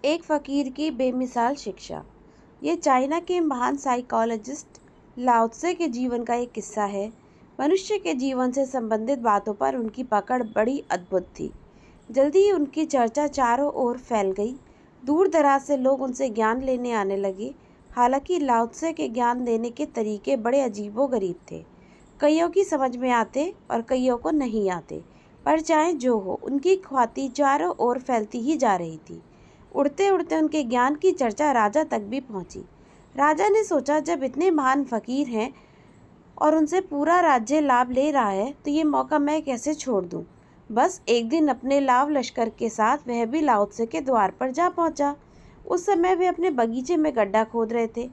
एक फ़कीर की बेमिसाल शिक्षा। ये चाइना के महान साइकोलॉजिस्ट लाओ त्से के जीवन का एक किस्सा है। मनुष्य के जीवन से संबंधित बातों पर उनकी पकड़ बड़ी अद्भुत थी। जल्दी ही उनकी चर्चा चारों ओर फैल गई। दूर दराज से लोग उनसे ज्ञान लेने आने लगे। हालांकि लाओ त्से के ज्ञान देने के तरीके बड़े अजीबोगरीब थे। कईयों की समझ में आते और कईयों को नहीं आते, पर चाहे जो हो, उनकी ख्याति चारों ओर फैलती ही जा रही थी। उड़ते उड़ते उनके ज्ञान की चर्चा राजा तक भी पहुंची। राजा ने सोचा, जब इतने महान फकीर हैं और उनसे पूरा राज्य लाभ ले रहा है, तो ये मौका मैं कैसे छोड़ दूं। बस एक दिन अपने लाव लश्कर के साथ वह भी लाओ त्से के द्वार पर जा पहुंचा। उस समय वे अपने बगीचे में गड्ढा खोद रहे थे।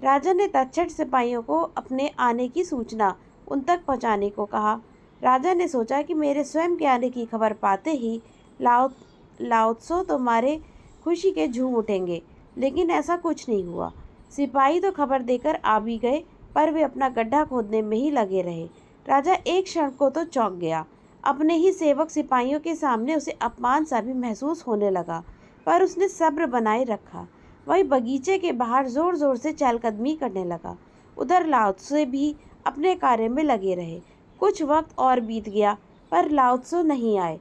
राजा ने तत्क्षण सिपाहियों को अपने आने की सूचना उन तक पहुंचाने को कहा। राजा ने सोचा कि मेरे स्वयं के आने की खबर पाते ही लाओ त्से तुम्हारे खुशी के झूम उठेंगे, लेकिन ऐसा कुछ नहीं हुआ। सिपाही तो खबर देकर आ भी गए, पर वे अपना गड्ढा खोदने में ही लगे रहे। राजा एक क्षण को तो चौंक गया। अपने ही सेवक सिपाहियों के सामने उसे अपमान सा भी महसूस होने लगा, पर उसने सब्र बनाए रखा। वही बगीचे के बाहर जोर जोर से चहलकदमी करने लगा। उधर लाओ त्से भी अपने कार्य में लगे रहे। कुछ वक्त और बीत गया, पर लाओ त्से नहीं आए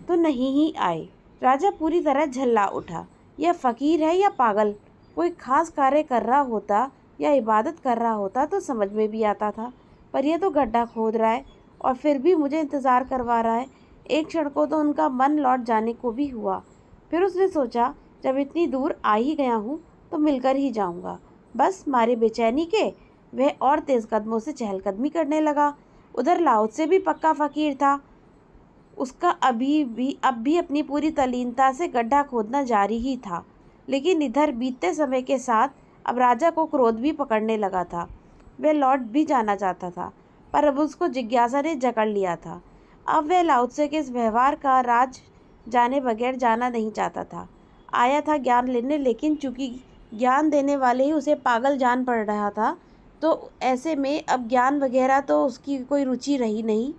तो नहीं ही आए। राजा पूरी तरह झल्ला उठा। यह फकीर है या पागल? कोई खास कार्य कर रहा होता या इबादत कर रहा होता तो समझ में भी आता था, पर यह तो गड्ढा खोद रहा है और फिर भी मुझे इंतज़ार करवा रहा है। एक क्षण को तो उनका मन लौट जाने को भी हुआ। फिर उसने सोचा, जब इतनी दूर आ ही गया हूँ तो मिलकर ही जाऊँगा। बस मारे बेचैनी के वह और तेज़ कदमों से चहलकदमी करने लगा। उधर लाओ त्से भी पक्का फ़कीर था। उसका अब भी अपनी पूरी तल्लीनता से गड्ढा खोदना जारी ही था। लेकिन इधर बीतते समय के साथ अब राजा को क्रोध भी पकड़ने लगा था। वह लौट भी जाना चाहता था, पर अब उसको जिज्ञासा ने जकड़ लिया था। अब वह लाओ त्से के इस व्यवहार का राज जाने बगैर जाना नहीं चाहता था। आया था ज्ञान लेने, लेकिन चूंकि ज्ञान देने वाले ही उसे पागल जान पड़ रहा था, तो ऐसे में अब ज्ञान वगैरह तो उसकी कोई रुचि रही नहीं।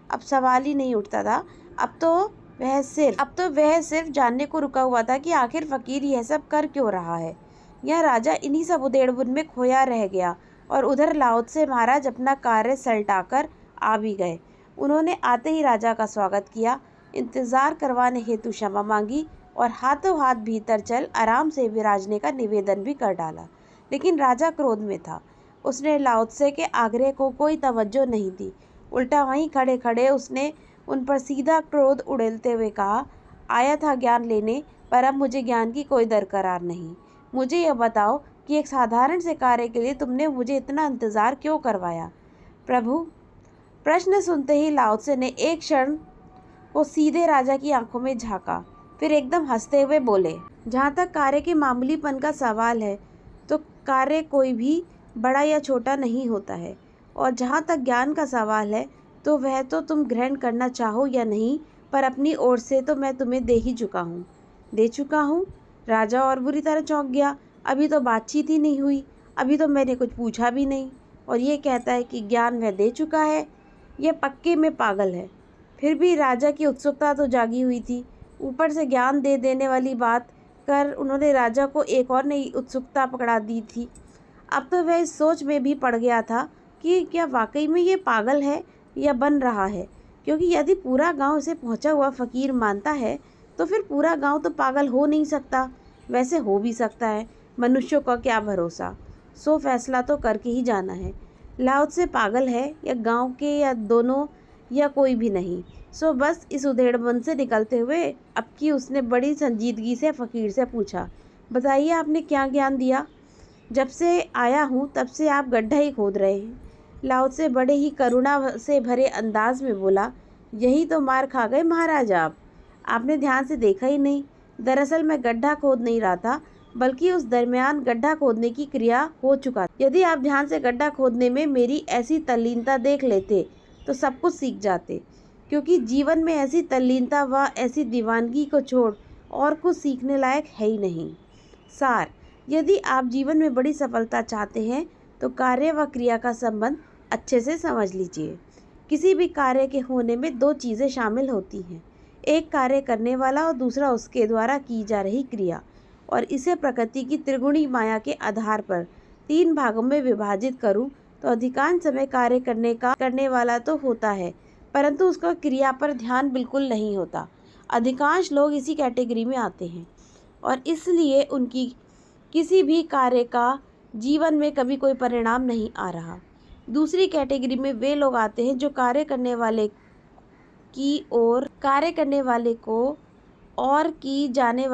अब सवाल ही नहीं उठता था। अब तो वह सिर्फ जानने को रुका हुआ था कि आखिर फ़कीर यह सब कर क्यों रहा है। यह राजा इन्हीं सब उधेड़बुन में खोया रह गया। और उधर लाओ त्से महाराज अपना कार्य सलटाकर आ भी गए। उन्होंने आते ही राजा का स्वागत किया, इंतज़ार करवाने हेतु क्षमा मांगी और हाथों हाथ भीतर चल आराम से विराजने का निवेदन भी कर डाला। लेकिन राजा क्रोध में था। उसने लाओ त्से के आग्रह को कोई तवज्जो नहीं दी। उल्टा वहीं खड़े खड़े उसने उन पर सीधा क्रोध उड़ेलते हुए कहा, आया था ज्ञान लेने, पर अब मुझे ज्ञान की कोई दरकार नहीं। मुझे यह बताओ कि एक साधारण से कार्य के लिए तुमने मुझे इतना इंतज़ार क्यों करवाया। प्रभु, प्रश्न सुनते ही लाओ त्से ने एक क्षण को सीधे राजा की आंखों में झांका, फिर एकदम हंसते हुए बोले, जहाँ तक कार्य के मामूलीपन का सवाल है, तो कार्य कोई भी बड़ा या छोटा नहीं होता है। और जहाँ तक ज्ञान का सवाल है, तो वह तो तुम ग्रहण करना चाहो या नहीं, पर अपनी ओर से तो मैं तुम्हें दे चुका हूँ। राजा और बुरी तरह चौंक गया। अभी तो बातचीत ही नहीं हुई, अभी तो मैंने कुछ पूछा भी नहीं, और ये कहता है कि ज्ञान वह दे चुका है। यह पक्के में पागल है। फिर भी राजा की उत्सुकता तो जागी हुई थी। ऊपर से ज्ञान दे देने वाली बात कर उन्होंने राजा को एक और नई उत्सुकता पकड़ा दी थी। अब तो वह इस सोच में भी पड़ गया था कि क्या वाकई में ये पागल है या बन रहा है, क्योंकि यदि पूरा गांव इसे पहुंचा हुआ फ़कीर मानता है, तो फिर पूरा गांव तो पागल हो नहीं सकता। वैसे हो भी सकता है, मनुष्यों का क्या भरोसा। सो फैसला तो करके ही जाना है। लाओ त्से पागल है या गांव के या दोनों या कोई भी नहीं। सो बस इस उधेड़बुन से निकलते हुए अब की उसने बड़ी संजीदगी से फ़कीर से पूछा, बताइए आपने क्या ज्ञान दिया? जब से आया हूँ तब से आप गड्ढा ही खोद रहे हैं। लाओ त्से बड़े ही करुणा से भरे अंदाज में बोला, यही तो मार खा गए महाराज आपने ध्यान से देखा ही नहीं। दरअसल मैं गड्ढा खोद नहीं रहा था, बल्कि उस दरमियान गड्ढा खोदने की क्रिया हो चुका। यदि आप ध्यान से गड्ढा खोदने में मेरी ऐसी तल्लीनता देख लेते तो सब कुछ सीख जाते, क्योंकि जीवन में ऐसी तल्लीनता व ऐसी दीवानगी को छोड़ और कुछ सीखने लायक है ही नहीं। सार, यदि आप जीवन में बड़ी सफलता चाहते हैं तो कार्य व क्रिया का संबंध अच्छे से समझ लीजिए। किसी भी कार्य के होने में दो चीज़ें शामिल होती हैं, एक कार्य करने वाला और दूसरा उसके द्वारा की जा रही क्रिया। और इसे प्रकृति की त्रिगुणी माया के आधार पर 3 भागों में विभाजित करूं तो अधिकांश समय कार्य करने वाला तो होता है, परंतु उसका क्रिया पर ध्यान बिल्कुल नहीं होता। अधिकांश लोग इसी कैटेगरी में आते हैं और इसलिए उनकी किसी भी कार्य का जीवन में कभी कोई परिणाम नहीं आ रहा। दूसरी कैटेगरी में वे लोग आते हैं जो कार्य करने वाले को और की जाने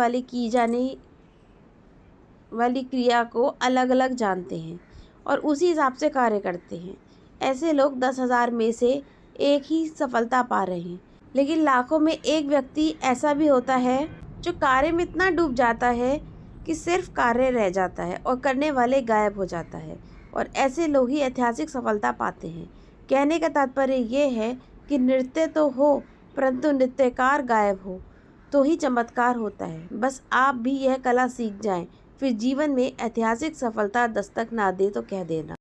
वाली क्रिया को अलग अलग जानते हैं और उसी हिसाब से कार्य करते हैं। ऐसे लोग 10,000 में से एक ही सफलता पा रहे हैं, लेकिन लाखों में एक व्यक्ति ऐसा भी होता है जो कार्य में इतना डूब जाता है कि सिर्फ कार्य रह जाता है और करने वाले गायब हो जाता है, और ऐसे लोग ही ऐतिहासिक सफलता पाते हैं। कहने का तात्पर्य ये है कि नृत्य तो हो परंतु नृत्यकार गायब हो तो ही चमत्कार होता है। बस आप भी यह कला सीख जाएं, फिर जीवन में ऐतिहासिक सफलता दस्तक ना दे तो कह देना।